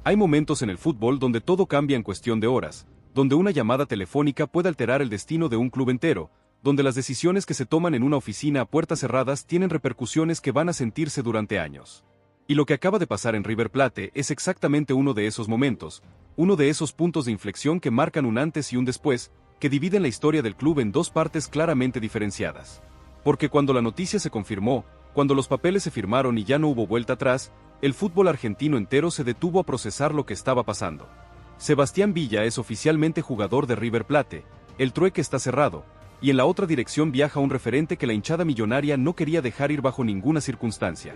Hay momentos en el fútbol donde todo cambia en cuestión de horas, donde una llamada telefónica puede alterar el destino de un club entero, donde las decisiones que se toman en una oficina a puertas cerradas tienen repercusiones que van a sentirse durante años. Y lo que acaba de pasar en River Plate es exactamente uno de esos momentos, uno de esos puntos de inflexión que marcan un antes y un después, que dividen la historia del club en dos partes claramente diferenciadas. Porque cuando la noticia se confirmó, cuando los papeles se firmaron y ya no hubo vuelta atrás, el fútbol argentino entero se detuvo a procesar lo que estaba pasando. Sebastián Villa es oficialmente jugador de River Plate, el trueque está cerrado, y en la otra dirección viaja un referente que la hinchada millonaria no quería dejar ir bajo ninguna circunstancia.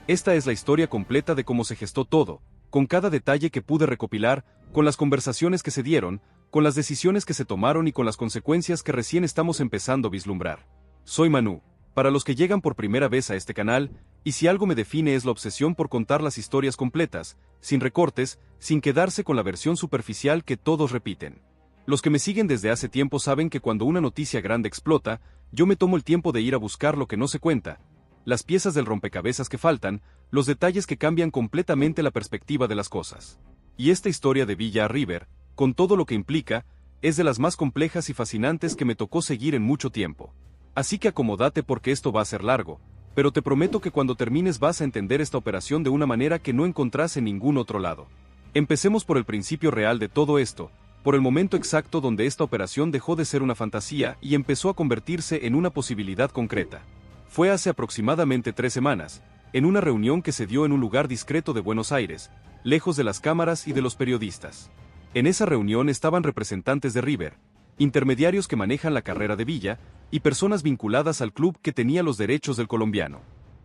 Esta es la historia completa de cómo se gestó todo, con cada detalle que pude recopilar, con las conversaciones que se dieron, con las decisiones que se tomaron y con las consecuencias que recién estamos empezando a vislumbrar. Soy Manu, para los que llegan por primera vez a este canal, y si algo me define es la obsesión por contar las historias completas, sin recortes, sin quedarse con la versión superficial que todos repiten. Los que me siguen desde hace tiempo saben que cuando una noticia grande explota, yo me tomo el tiempo de ir a buscar lo que no se cuenta, las piezas del rompecabezas que faltan, los detalles que cambian completamente la perspectiva de las cosas. Y esta historia de Villa a River, con todo lo que implica, es de las más complejas y fascinantes que me tocó seguir en mucho tiempo. Así que acomódate porque esto va a ser largo, pero te prometo que cuando termines vas a entender esta operación de una manera que no encontrás en ningún otro lado. Empecemos por el principio real de todo esto, por el momento exacto donde esta operación dejó de ser una fantasía y empezó a convertirse en una posibilidad concreta. Fue hace aproximadamente 3 semanas, en una reunión que se dio en un lugar discreto de Buenos Aires, lejos de las cámaras y de los periodistas. En esa reunión estaban representantes de River, intermediarios que manejan la carrera de Villa, y personas vinculadas al club que tenía los derechos del colombiano.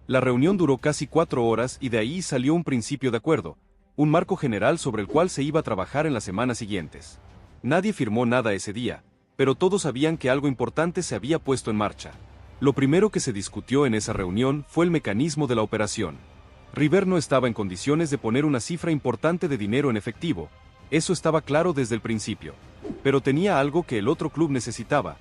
La reunión duró casi 4 horas y de ahí salió un principio de acuerdo, un marco general sobre el cual se iba a trabajar en las semanas siguientes. Nadie firmó nada ese día, pero todos sabían que algo importante se había puesto en marcha. Lo primero que se discutió en esa reunión fue el mecanismo de la operación. River no estaba en condiciones de poner una cifra importante de dinero en efectivo, eso estaba claro desde el principio, pero tenía algo que el otro club necesitaba: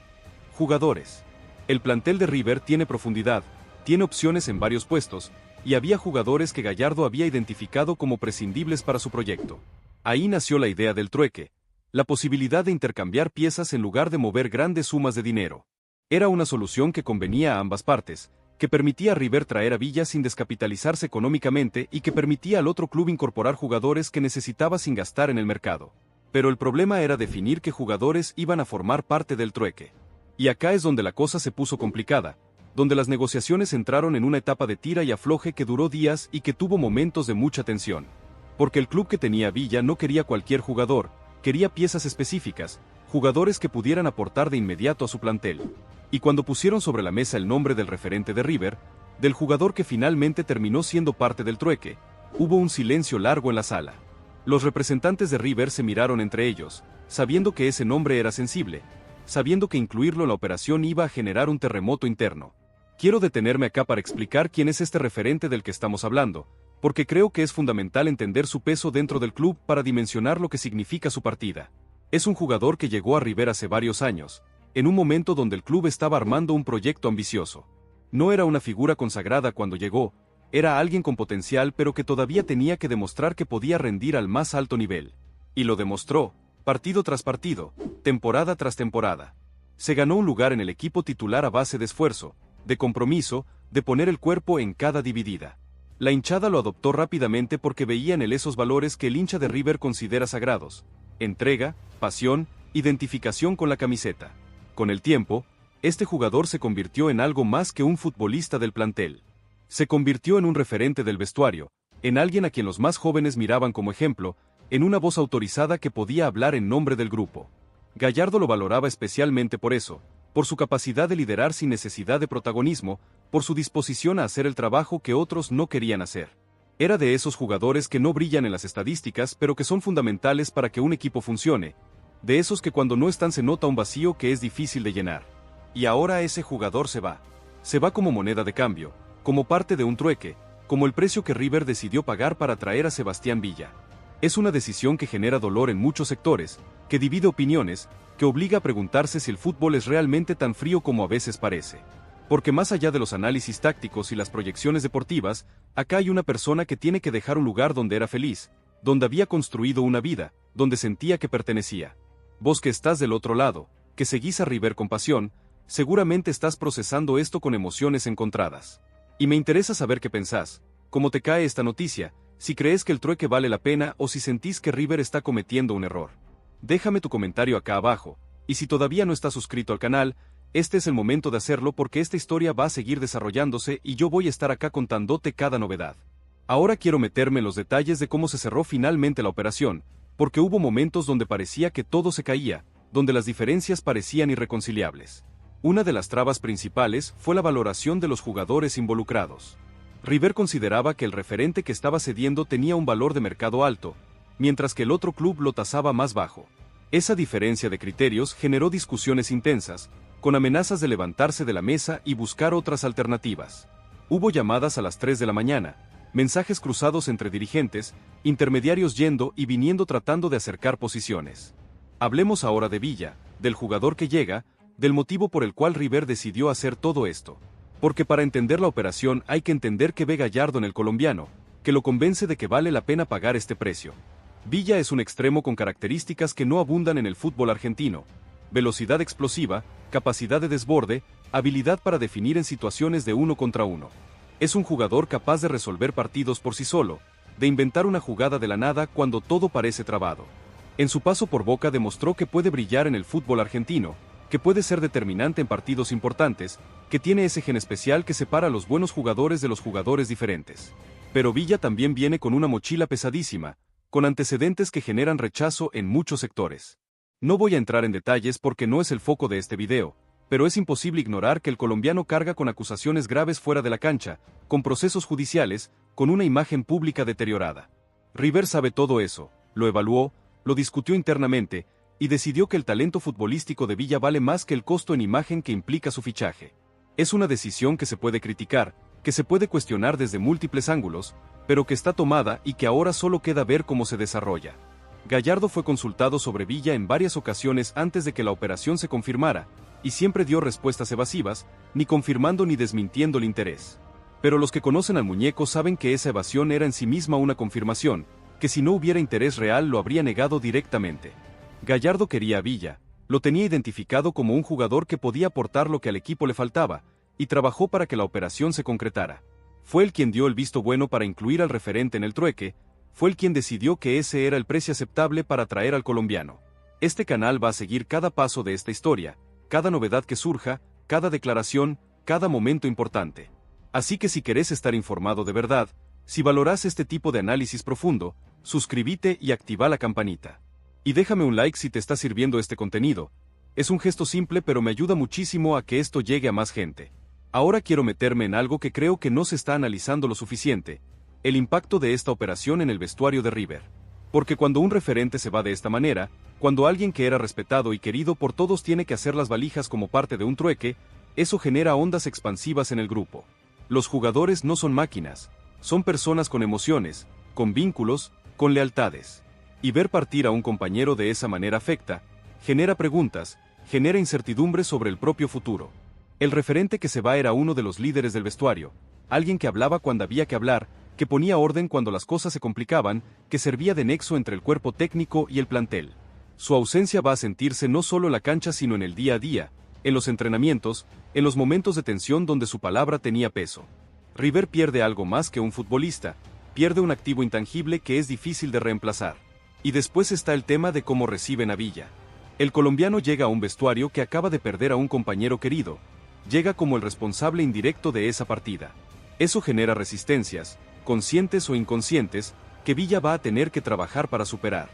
jugadores. El plantel de River tiene profundidad, tiene opciones en varios puestos, y había jugadores que Gallardo había identificado como prescindibles para su proyecto. Ahí nació la idea del trueque, la posibilidad de intercambiar piezas en lugar de mover grandes sumas de dinero. Era una solución que convenía a ambas partes, que permitía a River traer a Villa sin descapitalizarse económicamente y que permitía al otro club incorporar jugadores que necesitaba sin gastar en el mercado. Pero el problema era definir qué jugadores iban a formar parte del trueque. Y acá es donde la cosa se puso complicada, donde las negociaciones entraron en una etapa de tira y afloje que duró días y que tuvo momentos de mucha tensión. Porque el club que tenía a Villa no quería cualquier jugador, quería piezas específicas, jugadores que pudieran aportar de inmediato a su plantel. Y cuando pusieron sobre la mesa el nombre del referente de River, del jugador que finalmente terminó siendo parte del trueque, hubo un silencio largo en la sala. Los representantes de River se miraron entre ellos, sabiendo que ese nombre era sensible, sabiendo que incluirlo en la operación iba a generar un terremoto interno. Quiero detenerme acá para explicar quién es este referente del que estamos hablando, porque creo que es fundamental entender su peso dentro del club para dimensionar lo que significa su partida. Es un jugador que llegó a River hace varios años, en un momento donde el club estaba armando un proyecto ambicioso. No era una figura consagrada cuando llegó, era alguien con potencial pero que todavía tenía que demostrar que podía rendir al más alto nivel. Y lo demostró, partido tras partido, temporada tras temporada. Se ganó un lugar en el equipo titular a base de esfuerzo, de compromiso, de poner el cuerpo en cada dividida. La hinchada lo adoptó rápidamente porque veía en él esos valores que el hincha de River considera sagrados: entrega, pasión, identificación con la camiseta. Con el tiempo, este jugador se convirtió en algo más que un futbolista del plantel. Se convirtió en un referente del vestuario, en alguien a quien los más jóvenes miraban como ejemplo, en una voz autorizada que podía hablar en nombre del grupo. Gallardo lo valoraba especialmente por eso, por su capacidad de liderar sin necesidad de protagonismo, por su disposición a hacer el trabajo que otros no querían hacer. Era de esos jugadores que no brillan en las estadísticas pero que son fundamentales para que un equipo funcione, de esos que cuando no están se nota un vacío que es difícil de llenar. Y ahora ese jugador se va. Se va como moneda de cambio, como parte de un trueque, como el precio que River decidió pagar para traer a Sebastián Villa. Es una decisión que genera dolor en muchos sectores, que divide opiniones, que obliga a preguntarse si el fútbol es realmente tan frío como a veces parece. Porque más allá de los análisis tácticos y las proyecciones deportivas, acá hay una persona que tiene que dejar un lugar donde era feliz, donde había construido una vida, donde sentía que pertenecía. Vos que estás del otro lado, que seguís a River con pasión, seguramente estás procesando esto con emociones encontradas. Y me interesa saber qué pensás, cómo te cae esta noticia, si crees que el trueque vale la pena o si sentís que River está cometiendo un error. Déjame tu comentario acá abajo, y si todavía no estás suscrito al canal, este es el momento de hacerlo porque esta historia va a seguir desarrollándose y yo voy a estar acá contándote cada novedad. Ahora quiero meterme en los detalles de cómo se cerró finalmente la operación, porque hubo momentos donde parecía que todo se caía, donde las diferencias parecían irreconciliables. Una de las trabas principales fue la valoración de los jugadores involucrados. River consideraba que el referente que estaba cediendo tenía un valor de mercado alto, mientras que el otro club lo tasaba más bajo. Esa diferencia de criterios generó discusiones intensas, con amenazas de levantarse de la mesa y buscar otras alternativas. Hubo llamadas a las 3 de la mañana, mensajes cruzados entre dirigentes, intermediarios yendo y viniendo tratando de acercar posiciones. Hablemos ahora de Villa, del jugador que llega, del motivo por el cual River decidió hacer todo esto. Porque para entender la operación hay que entender qué ve Gallardo en el colombiano, que lo convence de que vale la pena pagar este precio. Villa es un extremo con características que no abundan en el fútbol argentino: velocidad explosiva, capacidad de desborde, habilidad para definir en situaciones de 1 contra 1. Es un jugador capaz de resolver partidos por sí solo, de inventar una jugada de la nada cuando todo parece trabado. En su paso por Boca demostró que puede brillar en el fútbol argentino, que puede ser determinante en partidos importantes, que tiene ese gen especial que separa a los buenos jugadores de los jugadores diferentes. Pero Villa también viene con una mochila pesadísima, con antecedentes que generan rechazo en muchos sectores. No voy a entrar en detalles porque no es el foco de este video, pero es imposible ignorar que el colombiano carga con acusaciones graves fuera de la cancha, con procesos judiciales, con una imagen pública deteriorada. River sabe todo eso, lo evaluó, lo discutió internamente, y decidió que el talento futbolístico de Villa vale más que el costo en imagen que implica su fichaje. Es una decisión que se puede criticar, que se puede cuestionar desde múltiples ángulos, pero que está tomada y que ahora solo queda ver cómo se desarrolla. Gallardo fue consultado sobre Villa en varias ocasiones antes de que la operación se confirmara, y siempre dio respuestas evasivas, ni confirmando ni desmintiendo el interés. Pero los que conocen al muñeco saben que esa evasión era en sí misma una confirmación, que si no hubiera interés real lo habría negado directamente. Gallardo quería a Villa, lo tenía identificado como un jugador que podía aportar lo que al equipo le faltaba, y trabajó para que la operación se concretara. Fue él quien dio el visto bueno para incluir al referente en el trueque, fue él quien decidió que ese era el precio aceptable para traer al colombiano. Este canal va a seguir cada paso de esta historia, cada novedad que surja, cada declaración, cada momento importante. Así que si querés estar informado de verdad, si valorás este tipo de análisis profundo, suscríbete y activa la campanita. Y déjame un like si te está sirviendo este contenido. Es un gesto simple pero me ayuda muchísimo a que esto llegue a más gente. Ahora quiero meterme en algo que creo que no se está analizando lo suficiente: el impacto de esta operación en el vestuario de River. Porque cuando un referente se va de esta manera, cuando alguien que era respetado y querido por todos tiene que hacer las valijas como parte de un trueque, eso genera ondas expansivas en el grupo. Los jugadores no son máquinas, son personas con emociones, con vínculos, con lealtades. Y ver partir a un compañero de esa manera afecta, genera preguntas, genera incertidumbre sobre el propio futuro. El referente que se va era uno de los líderes del vestuario, alguien que hablaba cuando había que hablar, que ponía orden cuando las cosas se complicaban, que servía de nexo entre el cuerpo técnico y el plantel. Su ausencia va a sentirse no solo en la cancha sino en el día a día, en los entrenamientos, en los momentos de tensión donde su palabra tenía peso. River pierde algo más que un futbolista, pierde un activo intangible que es difícil de reemplazar. Y después está el tema de cómo reciben a Villa. El colombiano llega a un vestuario que acaba de perder a un compañero querido, llega como el responsable indirecto de esa partida. Eso genera resistencias, conscientes o inconscientes, que Villa va a tener que trabajar para superar.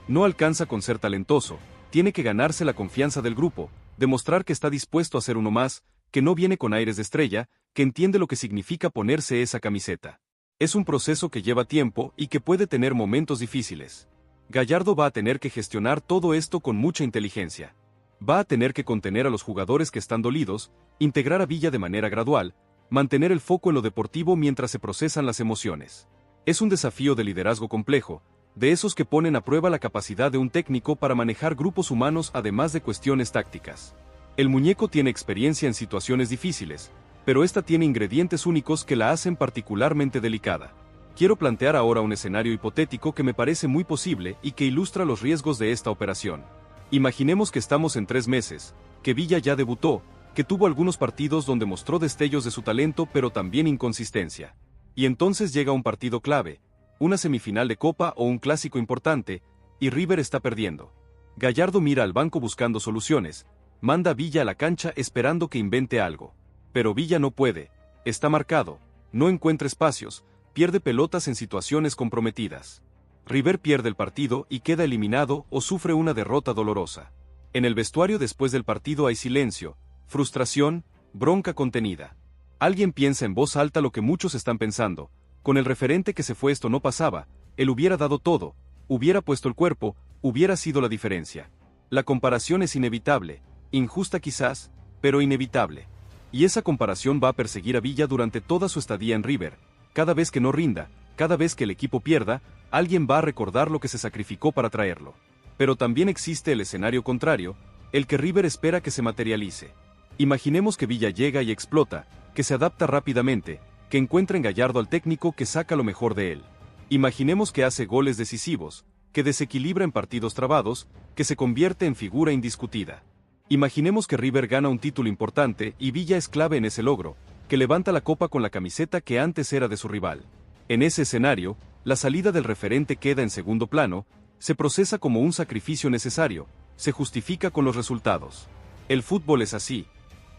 No alcanza con ser talentoso, tiene que ganarse la confianza del grupo, demostrar que está dispuesto a ser uno más, que no viene con aires de estrella, que entiende lo que significa ponerse esa camiseta. Es un proceso que lleva tiempo y que puede tener momentos difíciles. Gallardo va a tener que gestionar todo esto con mucha inteligencia. Va a tener que contener a los jugadores que están dolidos, integrar a Villa de manera gradual, mantener el foco en lo deportivo mientras se procesan las emociones. Es un desafío de liderazgo complejo, de esos que ponen a prueba la capacidad de un técnico para manejar grupos humanos además de cuestiones tácticas. El muñeco tiene experiencia en situaciones difíciles, pero esta tiene ingredientes únicos que la hacen particularmente delicada. Quiero plantear ahora un escenario hipotético que me parece muy posible y que ilustra los riesgos de esta operación. Imaginemos que estamos en 3 meses, que Villa ya debutó, que tuvo algunos partidos donde mostró destellos de su talento pero también inconsistencia. Y entonces llega un partido clave, una semifinal de Copa o un clásico importante, y River está perdiendo. Gallardo mira al banco buscando soluciones, manda a Villa a la cancha esperando que invente algo. Pero Villa no puede, está marcado, no encuentra espacios, pierde pelotas en situaciones comprometidas. River pierde el partido y queda eliminado o sufre una derrota dolorosa. En el vestuario después del partido hay silencio, frustración, bronca contenida. Alguien piensa en voz alta lo que muchos están pensando: con el referente que se fue esto no pasaba, él hubiera dado todo, hubiera puesto el cuerpo, hubiera sido la diferencia. La comparación es inevitable, injusta quizás, pero inevitable. Y esa comparación va a perseguir a Villa durante toda su estadía en River. Cada vez que no rinda, cada vez que el equipo pierda, alguien va a recordar lo que se sacrificó para traerlo. Pero también existe el escenario contrario, el que River espera que se materialice. Imaginemos que Villa llega y explota, que se adapta rápidamente, que encuentra en Gallardo al técnico que saca lo mejor de él. Imaginemos que hace goles decisivos, que desequilibra en partidos trabados, que se convierte en figura indiscutida. Imaginemos que River gana un título importante y Villa es clave en ese logro, que levanta la copa con la camiseta que antes era de su rival. En ese escenario, la salida del referente queda en segundo plano, se procesa como un sacrificio necesario, se justifica con los resultados. El fútbol es así.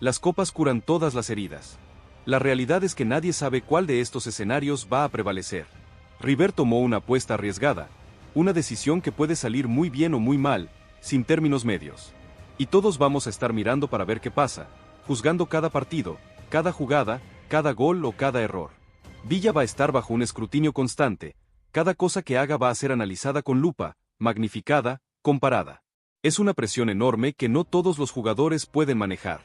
Las copas curan todas las heridas. La realidad es que nadie sabe cuál de estos escenarios va a prevalecer. River tomó una apuesta arriesgada, una decisión que puede salir muy bien o muy mal, sin términos medios. Y todos vamos a estar mirando para ver qué pasa, juzgando cada partido, cada jugada, cada gol o cada error. Villa va a estar bajo un escrutinio constante, cada cosa que haga va a ser analizada con lupa, magnificada, comparada. Es una presión enorme que no todos los jugadores pueden manejar.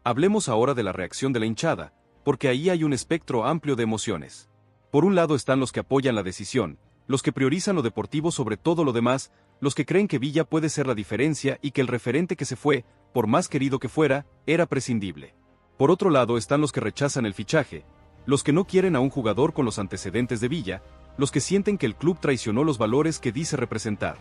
Hablemos ahora de la reacción de la hinchada, porque ahí hay un espectro amplio de emociones. Por un lado están los que apoyan la decisión, los que priorizan lo deportivo sobre todo lo demás, los que creen que Villa puede ser la diferencia y que el referente que se fue, por más querido que fuera, era prescindible. Por otro lado están los que rechazan el fichaje, los que no quieren a un jugador con los antecedentes de Villa, los que sienten que el club traicionó los valores que dice representar.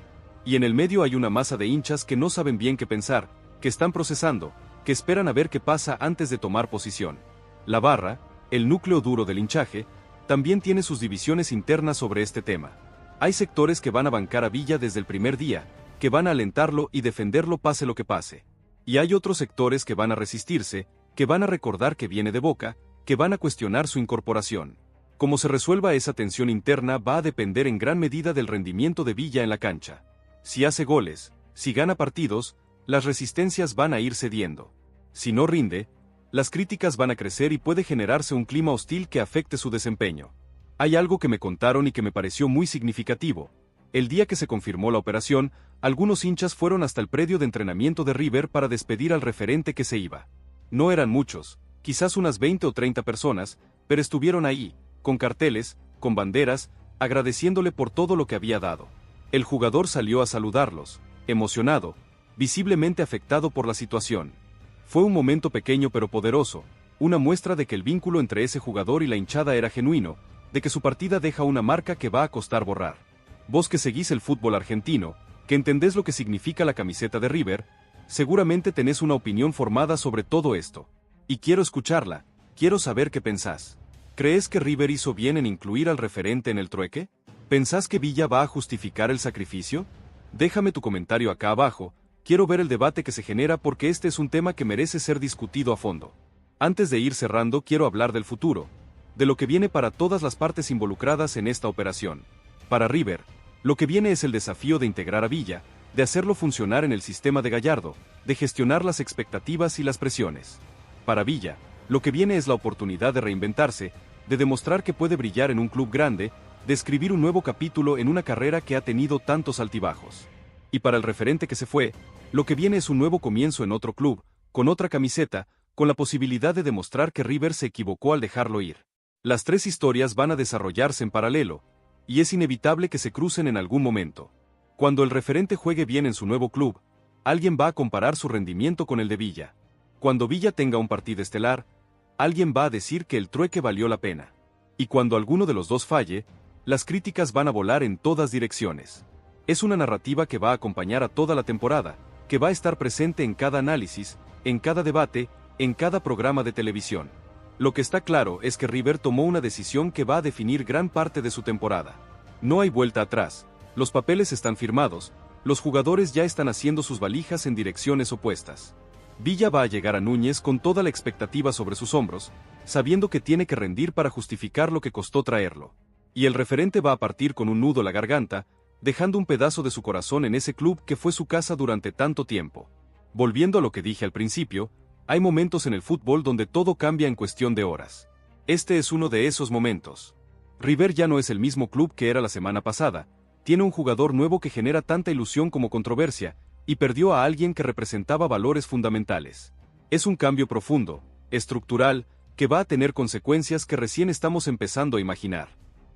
Y en el medio hay una masa de hinchas que no saben bien qué pensar, que están procesando, que esperan a ver qué pasa antes de tomar posición. La barra, el núcleo duro del hinchaje, también tiene sus divisiones internas sobre este tema. Hay sectores que van a bancar a Villa desde el primer día, que van a alentarlo y defenderlo pase lo que pase. Y hay otros sectores que van a resistirse, que van a recordar que viene de Boca, que van a cuestionar su incorporación. Cómo se resuelva esa tensión interna va a depender en gran medida del rendimiento de Villa en la cancha. Si hace goles, si gana partidos, las resistencias van a ir cediendo. Si no rinde, las críticas van a crecer y puede generarse un clima hostil que afecte su desempeño. Hay algo que me contaron y que me pareció muy significativo. El día que se confirmó la operación, algunos hinchas fueron hasta el predio de entrenamiento de River para despedir al referente que se iba. No eran muchos, quizás unas 20 o 30 personas, pero estuvieron ahí, con carteles, con banderas, agradeciéndole por todo lo que había dado. El jugador salió a saludarlos, emocionado, visiblemente afectado por la situación. Fue un momento pequeño pero poderoso, una muestra de que el vínculo entre ese jugador y la hinchada era genuino, de que su partida deja una marca que va a costar borrar. Vos que seguís el fútbol argentino, que entendés lo que significa la camiseta de River, seguramente tenés una opinión formada sobre todo esto. Y quiero escucharla, quiero saber qué pensás. ¿Crees que River hizo bien en incluir al referente en el trueque? ¿Pensás que Villa va a justificar el sacrificio? Déjame tu comentario acá abajo, quiero ver el debate que se genera porque este es un tema que merece ser discutido a fondo. Antes de ir cerrando quiero hablar del futuro, de lo que viene para todas las partes involucradas en esta operación. Para River, lo que viene es el desafío de integrar a Villa, de hacerlo funcionar en el sistema de Gallardo, de gestionar las expectativas y las presiones. Para Villa, lo que viene es la oportunidad de reinventarse, de demostrar que puede brillar en un club grande, de escribir un nuevo capítulo en una carrera que ha tenido tantos altibajos. Y para el referente que se fue, lo que viene es un nuevo comienzo en otro club, con otra camiseta, con la posibilidad de demostrar que River se equivocó al dejarlo ir. Las tres historias van a desarrollarse en paralelo, y es inevitable que se crucen en algún momento. Cuando el referente juegue bien en su nuevo club, alguien va a comparar su rendimiento con el de Villa. Cuando Villa tenga un partido estelar, alguien va a decir que el trueque valió la pena. Y cuando alguno de los dos falle, las críticas van a volar en todas direcciones. Es una narrativa que va a acompañar a toda la temporada, que va a estar presente en cada análisis, en cada debate, en cada programa de televisión. Lo que está claro es que River tomó una decisión que va a definir gran parte de su temporada. No hay vuelta atrás, los papeles están firmados, los jugadores ya están haciendo sus valijas en direcciones opuestas. Villa va a llegar a Núñez con toda la expectativa sobre sus hombros, sabiendo que tiene que rendir para justificar lo que costó traerlo. Y el referente va a partir con un nudo en la garganta, dejando un pedazo de su corazón en ese club que fue su casa durante tanto tiempo. Volviendo a lo que dije al principio, hay momentos en el fútbol donde todo cambia en cuestión de horas. Este es uno de esos momentos. River ya no es el mismo club que era la semana pasada, tiene un jugador nuevo que genera tanta ilusión como controversia, y perdió a alguien que representaba valores fundamentales. Es un cambio profundo, estructural, que va a tener consecuencias que recién estamos empezando a imaginar.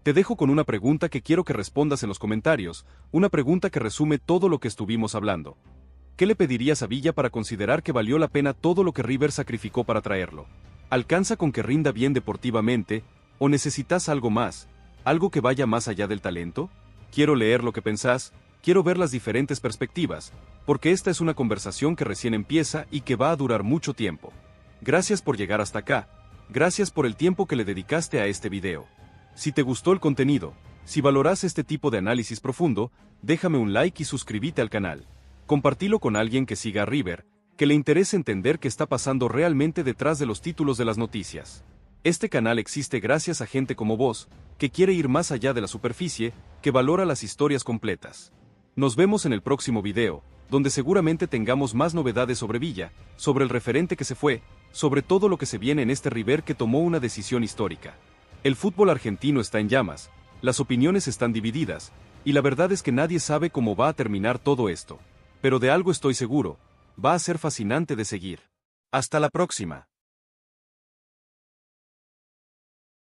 Te dejo con una pregunta que quiero que respondas en los comentarios, una pregunta que resume todo lo que estuvimos hablando. ¿Qué le pedirías a Villa para considerar que valió la pena todo lo que River sacrificó para traerlo? ¿Alcanza con que rinda bien deportivamente, o necesitas algo más, algo que vaya más allá del talento? Quiero leer lo que pensás, quiero ver las diferentes perspectivas, porque esta es una conversación que recién empieza y que va a durar mucho tiempo. Gracias por llegar hasta acá, gracias por el tiempo que le dedicaste a este video. Si te gustó el contenido, si valoras este tipo de análisis profundo, déjame un like y suscríbete al canal. Compartilo con alguien que siga a River, que le interese entender qué está pasando realmente detrás de los títulos de las noticias. Este canal existe gracias a gente como vos, que quiere ir más allá de la superficie, que valora las historias completas. Nos vemos en el próximo video, donde seguramente tengamos más novedades sobre Villa, sobre el referente que se fue, sobre todo lo que se viene en este River que tomó una decisión histórica. El fútbol argentino está en llamas, las opiniones están divididas, y la verdad es que nadie sabe cómo va a terminar todo esto. Pero de algo estoy seguro, va a ser fascinante de seguir. Hasta la próxima.